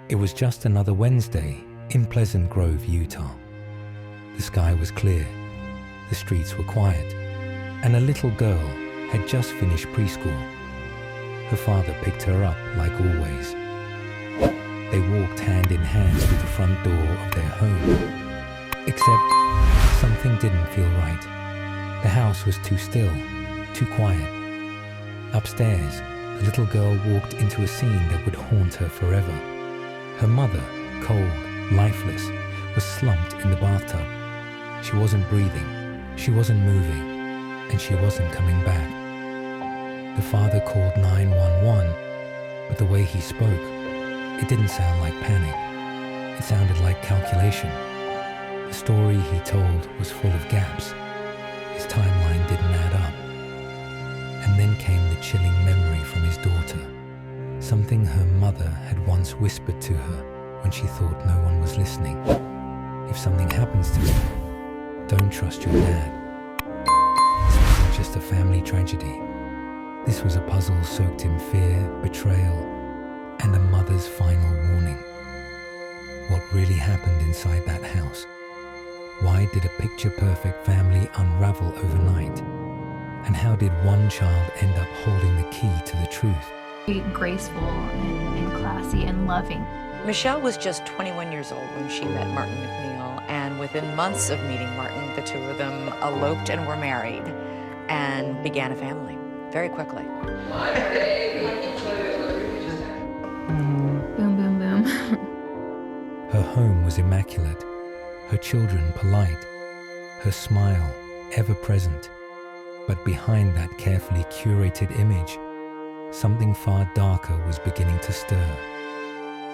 It was just another Wednesday in Pleasant Grove, Utah. The sky was clear, the streets were quiet, and a little girl had just finished preschool. Her father picked her up like always. They walked hand in hand through the front door of their home. Except something didn't feel right. The house was too still, too quiet. Upstairs, the little girl walked into a scene that would haunt her forever. Her mother, cold, lifeless, was slumped in the bathtub. She wasn't breathing, she wasn't moving, and she wasn't coming back. The father called 911, but the way he spoke, it didn't sound like panic. It sounded like calculation. The story he told was full of gaps. His timeline didn't add up. And then came the chilling memory from his daughter, something her mother had once whispered to her when she thought no one was listening. If something happens to me, don't trust your dad. This wasn't just a family tragedy. This was a puzzle soaked in fear, betrayal, and a mother's final warning. What really happened inside that house? Why did a picture-perfect family unravel overnight? And how did one child end up holding the key to the truth? Graceful and classy and loving. Michelle was just 21 years old when she met Martin McNeil, and within months of meeting Martin, the two of them eloped and were married and began a family very quickly. Boom, boom, boom. Her home was immaculate, her children polite, her smile ever present. But behind that carefully curated image, something far darker was beginning to stir.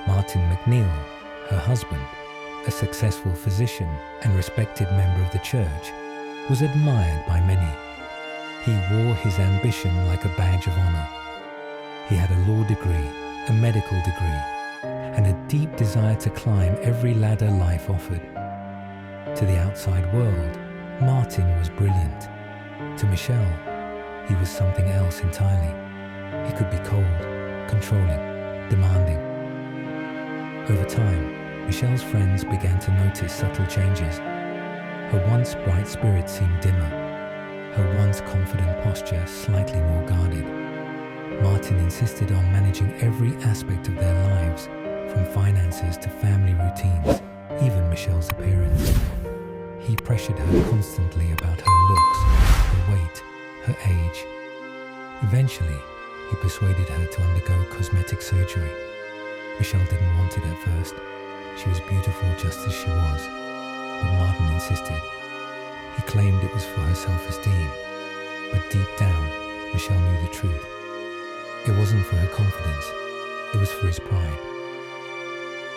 Martin McNeil, her husband, a successful physician and respected member of the church, was admired by many. He wore his ambition like a badge of honor. He had a law degree, a medical degree, and a deep desire to climb every ladder life offered. To the outside world, Martin was brilliant. To Michelle, he was something else entirely. He could be cold, controlling, demanding. Over time, Michelle's friends began to notice subtle changes. Her once bright spirit seemed dimmer, her once confident posture slightly more guarded. Martin insisted on managing every aspect of their lives, from finances to family routines, even Michelle's appearance. He pressured her constantly about her looks, her weight, her age. Eventually, he persuaded her to undergo cosmetic surgery. Michelle didn't want it at first. She was beautiful just as she was, but Martin insisted. He claimed it was for her self-esteem, but deep down, Michelle knew the truth. It wasn't for her confidence, it was for his pride.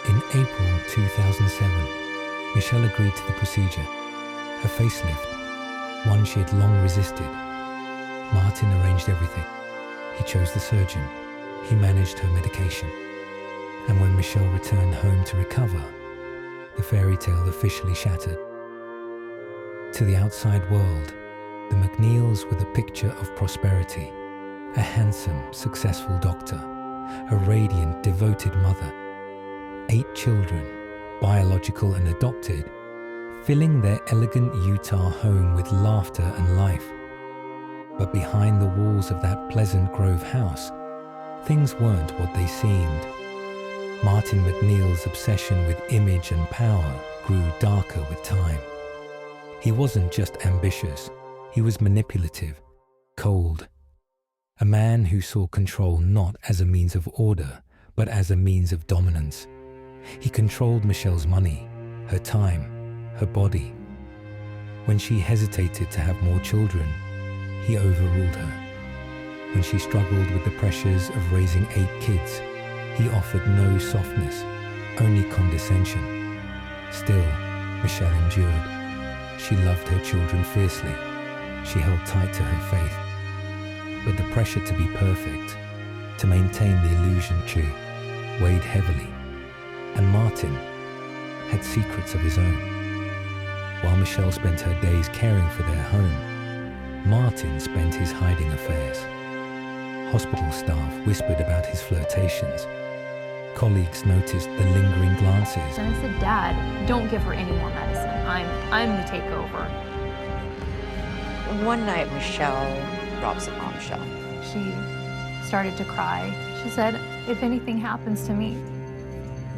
In April 2007, Michelle agreed to the procedure, a facelift, one she had long resisted. Martin arranged everything. He chose the surgeon. He managed her medication. And when Michelle returned home to recover, the fairy tale officially shattered. To the outside world, the McNeils were the picture of prosperity, a handsome, successful doctor, a radiant, devoted mother, 8 children, biological and adopted, filling their elegant Utah home with laughter and life. But behind the walls of that Pleasant Grove house, things weren't what they seemed. Martin McNeil's obsession with image and power grew darker with time. He wasn't just ambitious, he was manipulative, cold. A man who saw control not as a means of order, but as a means of dominance. He controlled Michelle's money, her time, her body. When she hesitated to have more children, he overruled her. When she struggled with the pressures of raising 8 kids, he offered no softness, only condescension. Still, Michelle endured. She loved her children fiercely. She held tight to her faith. But the pressure to be perfect, to maintain the illusion weighed heavily. And Martin had secrets of his own. While Michelle spent her days caring for their home, Martin spent his hiding affairs. Hospital staff whispered about his flirtations. Colleagues noticed the lingering glances. And I said, Dad, don't give her any more medicine. I'm the takeover. One night, Michelle drops a bombshell. She started to cry. She said, if anything happens to me,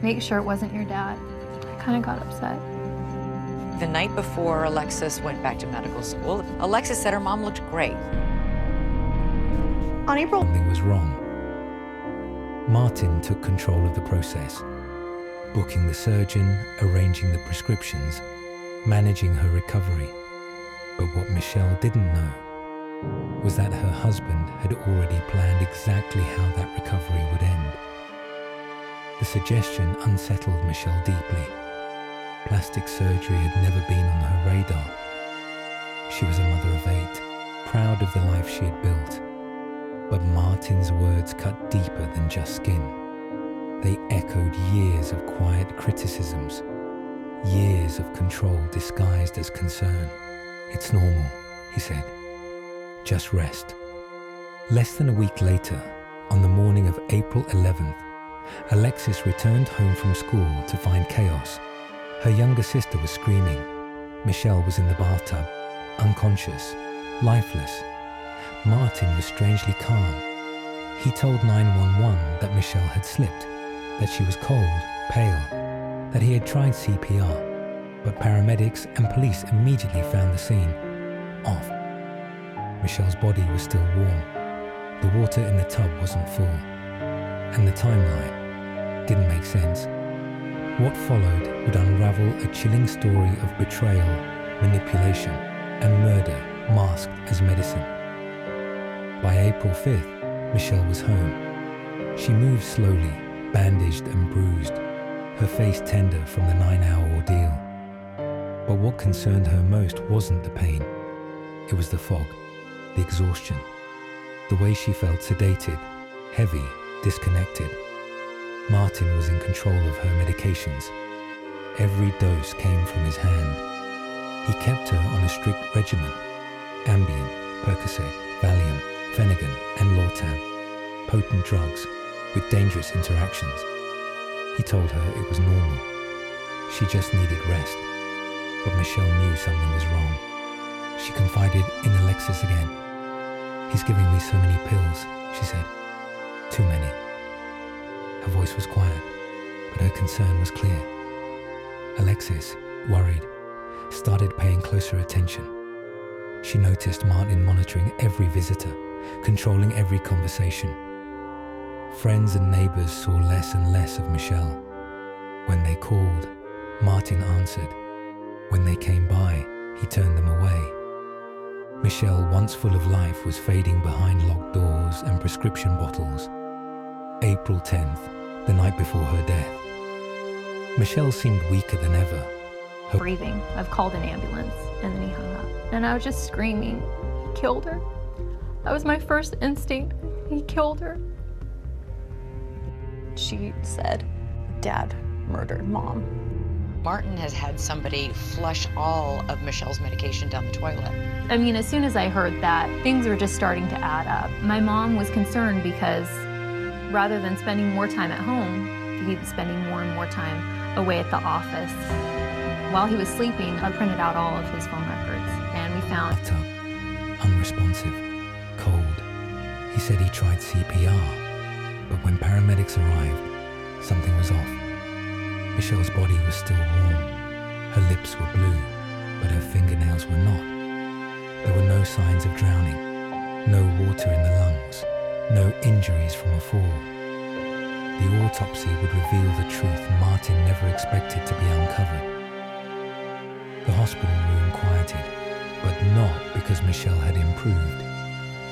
make sure it wasn't your dad. I kind of got upset. The night before Alexis went back to medical school, Alexis said her mom looked great. On April... Something was wrong. Martin took control of the process, booking the surgeon, arranging the prescriptions, managing her recovery. But what Michelle didn't know was that her husband had already planned exactly how that recovery would end. The suggestion unsettled Michelle deeply. Plastic surgery had never been on her radar. She was a mother of 8, proud of the life she had built. But Martin's words cut deeper than just skin. They echoed years of quiet criticisms, years of control disguised as concern. It's normal, he said. Just rest. Less than a week later, on the morning of April 11th, Alexis returned home from school to find chaos. Her younger sister was screaming. Michelle was in the bathtub, unconscious, lifeless. Martin was strangely calm. He told 911 that Michelle had slipped, that she was cold, pale, that he had tried CPR, but paramedics and police immediately found the scene off. Michelle's body was still warm. The water in the tub wasn't full. And the timeline didn't make sense. What followed would unravel a chilling story of betrayal, manipulation, and murder masked as medicine. By April 5th, Michelle was home. She moved slowly, bandaged and bruised, her face tender from the 9-hour ordeal. But what concerned her most wasn't the pain. It was the fog, the exhaustion, the way she felt sedated, heavy, disconnected. Martin was in control of her medications. Every dose came from his hand. He kept her on a strict regimen: Ambien, Percocet, Valium, Phenergan, and Lortab, potent drugs with dangerous interactions. He told her it was normal. She just needed rest. But Michelle knew something was wrong. She confided in Alexis again. He's giving me so many pills, she said. Too many. Her voice was quiet, but her concern was clear. Alexis, worried, started paying closer attention. She noticed Martin monitoring every visitor, controlling every conversation. Friends and neighbors saw less and less of Michelle. When they called, Martin answered. When they came by, he turned them away. Michelle, once full of life, was fading behind locked doors and prescription bottles. April 10th, the night before her death. Michelle seemed weaker than ever. Her Breathing. I've called an ambulance. And then he hung up. And I was just screaming, he killed her. That was my first instinct. He killed her. She said, Dad murdered Mom. Martin has had somebody flush all of Michelle's medication down the toilet. I mean, as soon as I heard that, things were just starting to add up. My mom was concerned because rather than spending more time at home, he was spending more and more time away at the office. While he was sleeping, I printed out all of his phone records, and we found... Unresponsive, cold. He said he tried CPR, but when paramedics arrived, something was off. Michelle's body was still warm. Her lips were blue, but her fingernails were not. There were no signs of drowning, no water in the lungs, no injuries from a fall. The autopsy would reveal the truth Martin never expected to be uncovered. The hospital room quieted, but not because Michelle had improved.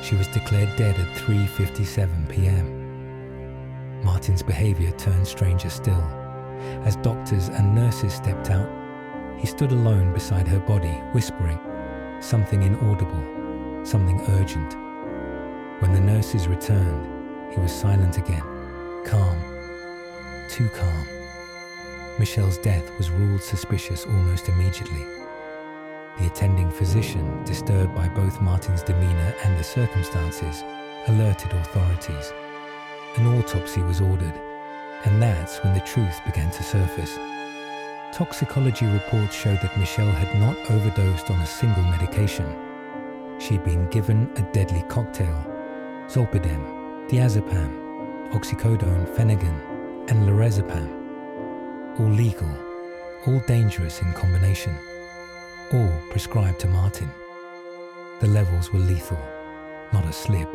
She was declared dead at 3:57 p.m. Martin's behavior turned stranger still. As doctors and nurses stepped out, he stood alone beside her body, whispering, something inaudible, something urgent. When the nurses returned, he was silent again, calm, too calm. Michelle's death was ruled suspicious almost immediately. The attending physician, disturbed by both Martin's demeanor and the circumstances, alerted authorities. An autopsy was ordered. And that's when the truth began to surface. Toxicology reports showed that Michelle had not overdosed on a single medication. She'd been given a deadly cocktail: zolpidem, diazepam, oxycodone, phenergan, and lorazepam. All legal, all dangerous in combination, all prescribed to Martin. The levels were lethal, not a slip,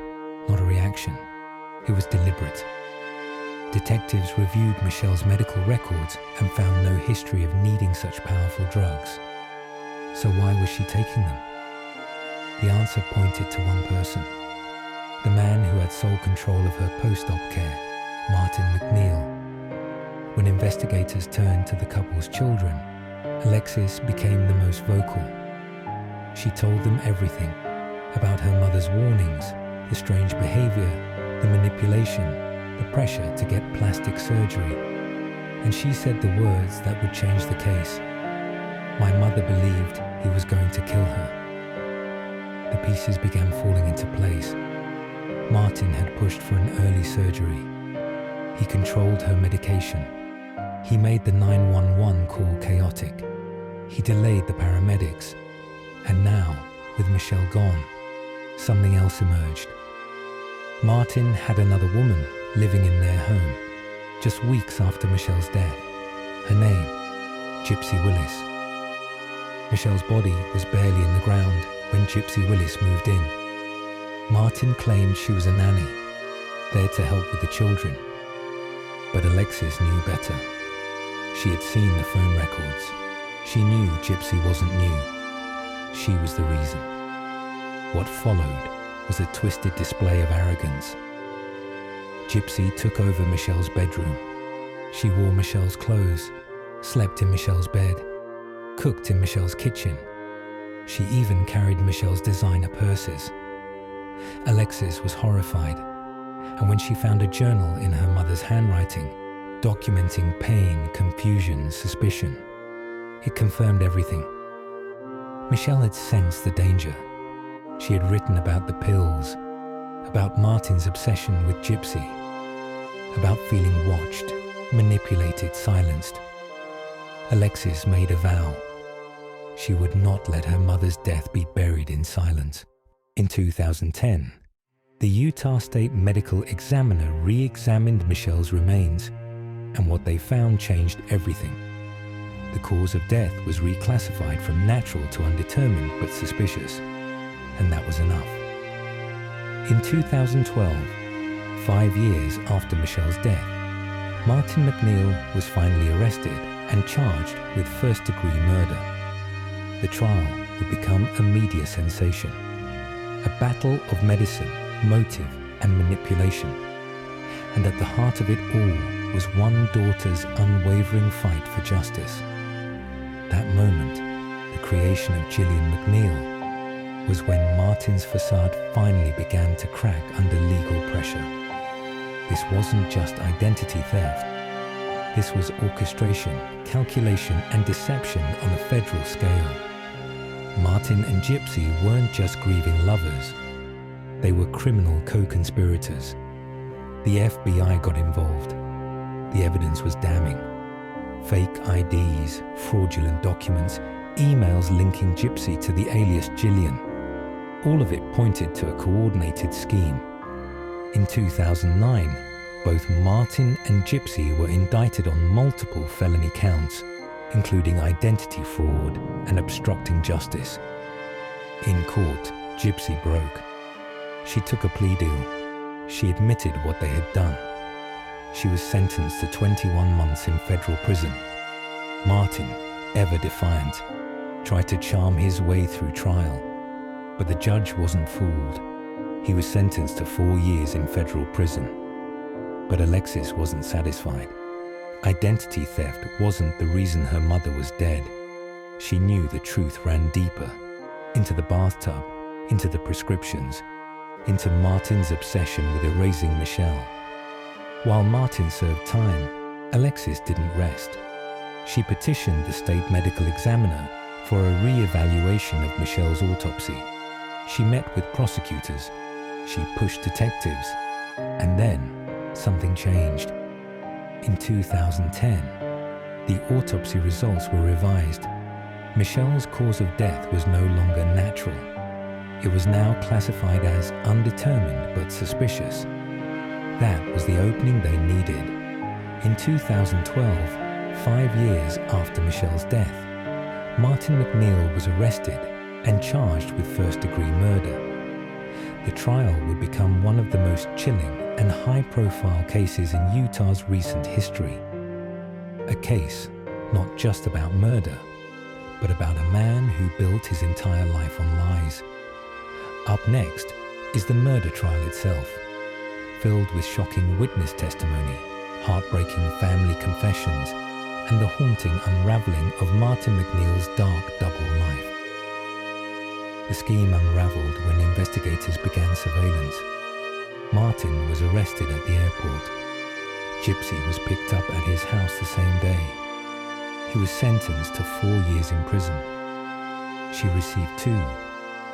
not a reaction. It was deliberate. Detectives reviewed Michelle's medical records and found no history of needing such powerful drugs. So why was she taking them? The answer pointed to one person: the man who had sole control of her post-op care, Martin McNeil. When investigators turned to the couple's children, Alexis became the most vocal. She told them everything about her mother's warnings, the strange behavior, the manipulation, the pressure to get plastic surgery. And she said the words that would change the case. My mother believed he was going to kill her. The pieces began falling into place. Martin had pushed for an early surgery. He controlled her medication. He made the 911 call chaotic. He delayed the paramedics. And now, with Michelle gone, something else emerged. Martin had another woman living in their home, just weeks after Michelle's death. Her name, Gypsy Willis. Michelle's body was barely in the ground when Gypsy Willis moved in. Martin claimed she was a nanny, there to help with the children. But Alexis knew better. She had seen the phone records. She knew Gypsy wasn't new. She was the reason. What followed was a twisted display of arrogance. Gypsy took over Michelle's bedroom. She wore Michelle's clothes, slept in Michelle's bed, cooked in Michelle's kitchen. She even carried Michelle's designer purses. Alexis was horrified, and when she found a journal in her mother's handwriting, documenting pain, confusion, suspicion, it confirmed everything. Michelle had sensed the danger. She had written about the pills, about Martin's obsession with Gypsy, about feeling watched, manipulated, silenced. Alexis made a vow. She would not let her mother's death be buried in silence. In 2010, the Utah State Medical Examiner re-examined Michelle's remains, and what they found changed everything. The cause of death was reclassified from natural to undetermined but suspicious, and that was enough. In 2012, 5 years after Michelle's death, Martin McNeil was finally arrested and charged with first-degree murder. The trial would become a media sensation, a battle of medicine, motive, and manipulation. And at the heart of it all was one daughter's unwavering fight for justice. That moment, the creation of Gillian McNeil, was when Martin's facade finally began to crack under legal pressure. This wasn't just identity theft. This was orchestration, calculation, and deception on a federal scale. Martin and Gypsy weren't just grieving lovers. They were criminal co-conspirators. The FBI got involved. The evidence was damning. Fake IDs, fraudulent documents, emails linking Gypsy to the alias Gillian. All of it pointed to a coordinated scheme. In 2009, both Martin and Gypsy were indicted on multiple felony counts, including identity fraud and obstructing justice. In court, Gypsy broke. She took a plea deal. She admitted what they had done. She was sentenced to 21 months in federal prison. Martin, ever defiant, tried to charm his way through trial, but the judge wasn't fooled. He was sentenced to 4 years in federal prison. But Alexis wasn't satisfied. Identity theft wasn't the reason her mother was dead. She knew the truth ran deeper, into the bathtub, into the prescriptions, into Martin's obsession with erasing Michelle. While Martin served time, Alexis didn't rest. She petitioned the state medical examiner for a re-evaluation of Michelle's autopsy. She met with prosecutors. She pushed detectives. And then something changed. in 2010, the autopsy results were revised. Michelle's cause of death was no longer natural. It was now classified as undetermined but suspicious. That was the opening they needed. In 2012, 5 years after Michelle's death, Martin McNeil was arrested and charged with first-degree murder. The trial would become one of the most chilling and high-profile cases in Utah's recent history. A case not just about murder, but about a man who built his entire life on lies. Up next is the murder trial itself, filled with shocking witness testimony, heartbreaking family confessions, and the haunting unraveling of Martin McNeil's dark double life. The scheme unraveled when investigators began surveillance. Martin was arrested at the airport. Gypsy was picked up at his house the same day. He was sentenced to 4 years in prison. She received 2,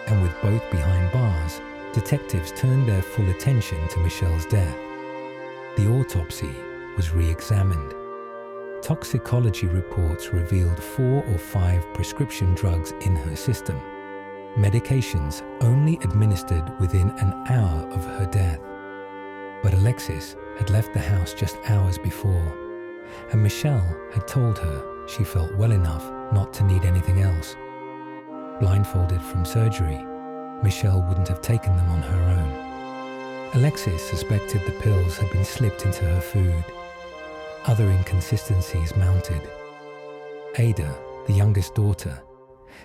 and with both behind bars, detectives turned their full attention to Michelle's death. The autopsy was re-examined. Toxicology reports revealed 4 or 5 prescription drugs in her system, medications only administered within an hour of her death. But Alexis had left the house just hours before, and Michelle had told her she felt well enough not to need anything else. Blindfolded from surgery, Michelle wouldn't have taken them on her own. Alexis suspected the pills had been slipped into her food. Other inconsistencies mounted. Ada, the youngest daughter,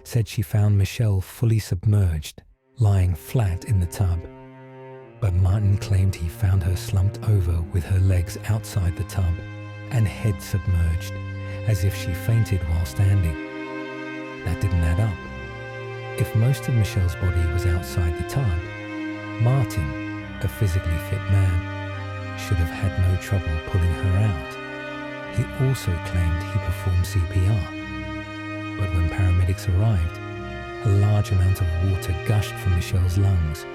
said she found Michelle fully submerged, lying flat in the tub. But Martin claimed he found her slumped over with her legs outside the tub and head submerged, as if she fainted while standing. That didn't add up. If most of Michelle's body was outside the tub, Martin, a physically fit man, should have had no trouble pulling her out. He also claimed he performed CPR. But when paramedics arrived, a large amount of water gushed from Michelle's lungs,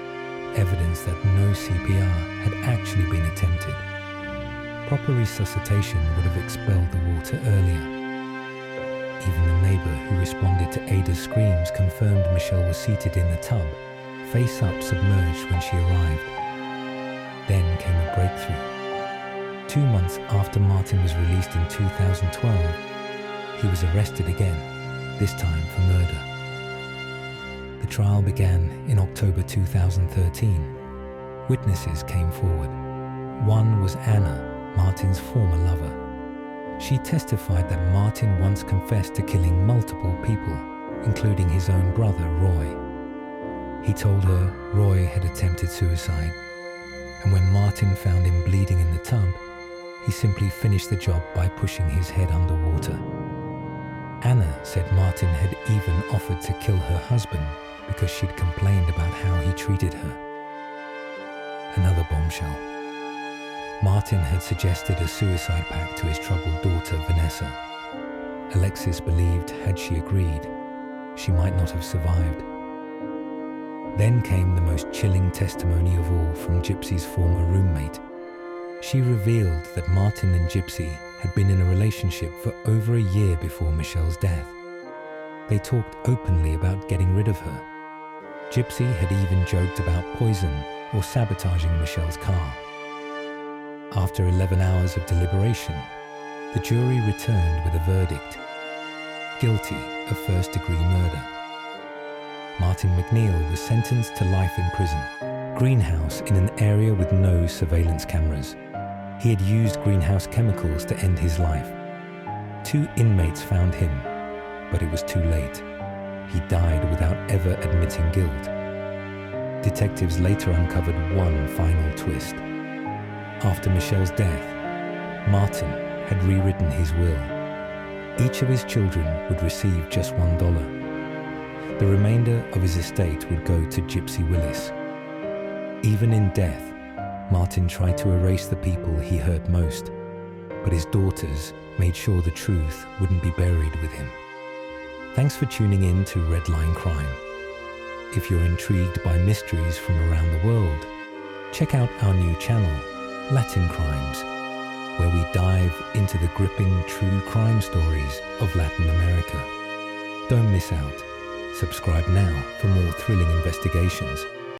evidence that no CPR had actually been attempted. Proper resuscitation would have expelled the water earlier. Even the neighbor who responded to Ada's screams confirmed Michelle was seated in the tub, face up submerged when she arrived. Then came a breakthrough. 2 months after Martin was released in 2012, he was arrested again, this time for murder. The trial began in October 2013. Witnesses came forward. One was Anna, Martin's former lover. She testified that Martin once confessed to killing multiple people, including his own brother, Roy. He told her Roy had attempted suicide, and when Martin found him bleeding in the tub, he simply finished the job by pushing his head underwater. Anna said Martin had even offered to kill her husband because she'd complained about how he treated her. Another bombshell. Martin had suggested a suicide pact to his troubled daughter, Vanessa. Alexis believed had she agreed, she might not have survived. Then came the most chilling testimony of all from Gypsy's former roommate. She revealed that Martin and Gypsy had been in a relationship for over a year before Michelle's death. They talked openly about getting rid of her. Gypsy had even joked about poison or sabotaging Michelle's car. After 11 hours of deliberation, the jury returned with a verdict: guilty of first-degree murder. Martin McNeil was sentenced to life in prison, greenhouse in an area with no surveillance cameras. He had used greenhouse chemicals to end his life. 2 inmates found him, but it was too late. He died without ever admitting guilt. Detectives later uncovered one final twist. After Michelle's death, Martin had rewritten his will. Each of his children would receive just $1. The remainder of his estate would go to Gypsy Willis. Even in death, Martin tried to erase the people he hurt most, but his daughters made sure the truth wouldn't be buried with him. Thanks for tuning in to Redline Crime. If you're intrigued by mysteries from around the world, check out our new channel, Latin Crimes. where we dive into the gripping true crime stories of Latin America. Don't miss out. Subscribe now for more thrilling investigations.